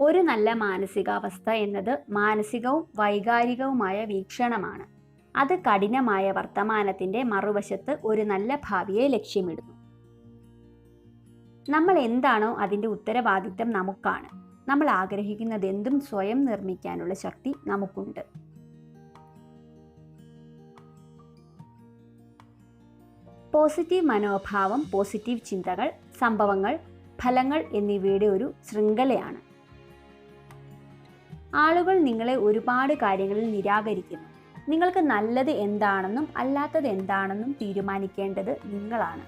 ഒരു നല്ല മാനസികാവസ്ഥ എന്നത് മാനസികവും വൈകാരികവുമായ വീക്ഷണമാണ്. അത് കഠിനമായ വർത്തമാനത്തിന്റെ മറുവശത്ത് ഒരു നല്ല ഭാവിയെ ലക്ഷ്യമിടുന്നു. നമ്മൾ എന്താണോ അതിന്റെ ഉത്തരവാദിത്തം നമുക്കാണ്. നമ്മൾ ആഗ്രഹിക്കുന്നതെന്തും സ്വയം നിർമ്മിക്കാനുള്ള ശക്തി നമുക്കുണ്ട്. പോസിറ്റീവ് മനോഭാവം, പോസിറ്റീവ് ചിന്തകൾ, സംഭവങ്ങൾ, ഫലങ്ങൾ എന്നിവയുടെ ഒരു ശൃംഖലയാണ്. ആളുകൾ നിങ്ങളെ ഒരുപാട് കാര്യങ്ങളിൽ നിരാകരിക്കുന്നു. നിങ്ങൾക്ക് നല്ലത് എന്താണെന്നും അല്ലാത്തത് എന്താണെന്നും തീരുമാനിക്കേണ്ടത് നിങ്ങളാണ്.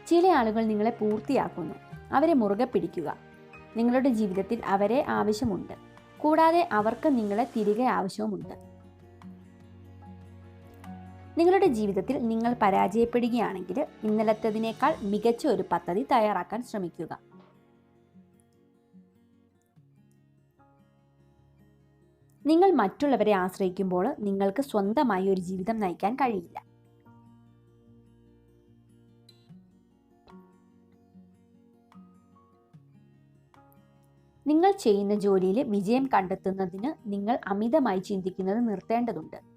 ചില ആളുകൾ നിങ്ങളെ പൂർത്തിയാക്കുന്നു. അവരെ മുറുകെ പിടിക്കുക. നിങ്ങളുടെ ജീവിതത്തിൽ അവരെ ആവശ്യമുണ്ട്. കൂടാതെ അവർക്ക് നിങ്ങളെ തിരികെ ആവശ്യവുമുണ്ട്. നിങ്ങളുടെ ജീവിതത്തിൽ നിങ്ങൾ പരാജയപ്പെടുകയാണെങ്കിൽ ഇന്നലത്തതിനേക്കാൾ മികച്ച ഒരു പദ്ധതി തയ്യാറാക്കാൻ ശ്രമിക്കുക. നിങ്ങൾ മറ്റുള്ളവരെ ആശ്രയിക്കുമ്പോൾ നിങ്ങൾക്ക് സ്വന്തമായി ഒരു ജീവിതം നയിക്കാൻ കഴിയില്ല. നിങ്ങൾ ചെയ്യുന്ന ജോലിയിൽ വിജയം കണ്ടെത്തുന്നതിന് നിങ്ങൾ അമിതമായി ചിന്തിക്കുന്നത് നിർത്തേണ്ടതുണ്ട്.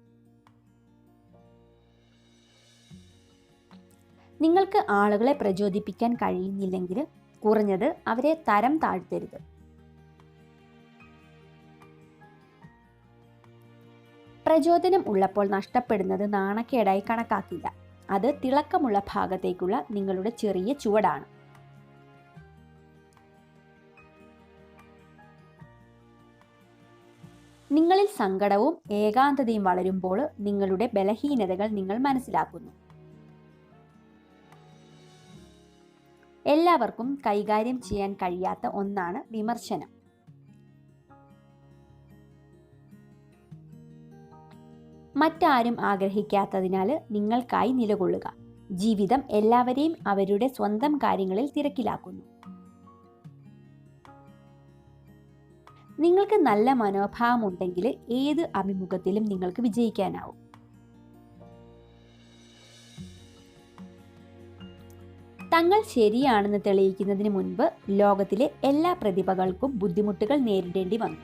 നിങ്ങൾക്ക് ആളുകളെ പ്രചോദിപ്പിക്കാൻ കഴിയുന്നില്ലെങ്കിൽ കുറഞ്ഞത് അവരെ തരം താഴ്ത്തരുത്. പ്രചോദനം ഉള്ളപ്പോൾ നഷ്ടപ്പെടുന്നത് നാണക്കേടായി കണക്കാക്കില്ല. അത് തിളക്കമുള്ള ഭാഗത്തേക്കുള്ള നിങ്ങളുടെ ചെറിയ ചുവടാണ്. നിങ്ങളിൽ സങ്കടവും ഏകാന്തതയും വളരുമ്പോൾ നിങ്ങളുടെ ബലഹീനതകൾ നിങ്ങൾ മനസ്സിലാക്കുന്നു. എല്ലാവർക്കും കൈകാര്യം ചെയ്യാൻ കഴിയാത്ത ഒന്നാണ് വിമർശനം. മറ്റാരും ആഗ്രഹിക്കാത്തതിനാൽ നിങ്ങൾക്കായി നിലകൊള്ളുക. ജീവിതം എല്ലാവരെയും അവരുടെ സ്വന്തം കാര്യങ്ങളിൽ തിരക്കിലാക്കുന്നു. നിങ്ങൾക്ക് നല്ല മനോഭാവമുണ്ടെങ്കിൽ ഏത് അഭിമുഖത്തിലും നിങ്ങൾക്ക് വിജയിക്കാനാവും. തങ്ങൾ ശരിയാണെന്ന് തെളിയിക്കുന്നതിന് മുൻപ് ലോകത്തിലെ എല്ലാ പ്രതിഭകൾക്കും ബുദ്ധിമുട്ടുകൾ നേരിടേണ്ടി വന്നു.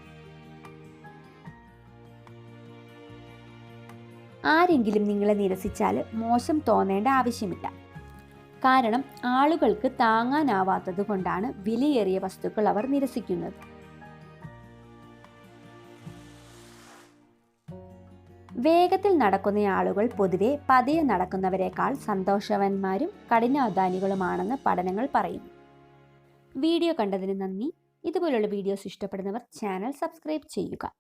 ആരെങ്കിലും നിങ്ങളെ നിരസിച്ചാൽ മോശം തോന്നേണ്ട ആവശ്യമില്ല. കാരണം ആളുകൾക്ക് താങ്ങാനാവാത്തത് കൊണ്ടാണ് വിലയേറിയ വസ്തുക്കൾ അവർ നിരസിക്കുന്നത്. വേഗത്തിൽ നടക്കുന്ന ആളുകൾ പൊതുവെ പതിയെ നടക്കുന്നവരെക്കാൾ സന്തോഷവാന്മാരും കഠിനാധ്വാനികളുമാണെന്ന് പഠനങ്ങൾ പറയുന്നു. വീഡിയോ കണ്ടതിന് നന്ദി. ഇതുപോലുള്ള വീഡിയോസ് ഇഷ്ടപ്പെടുന്നവർ ചാനൽ സബ്സ്ക്രൈബ് ചെയ്യുക.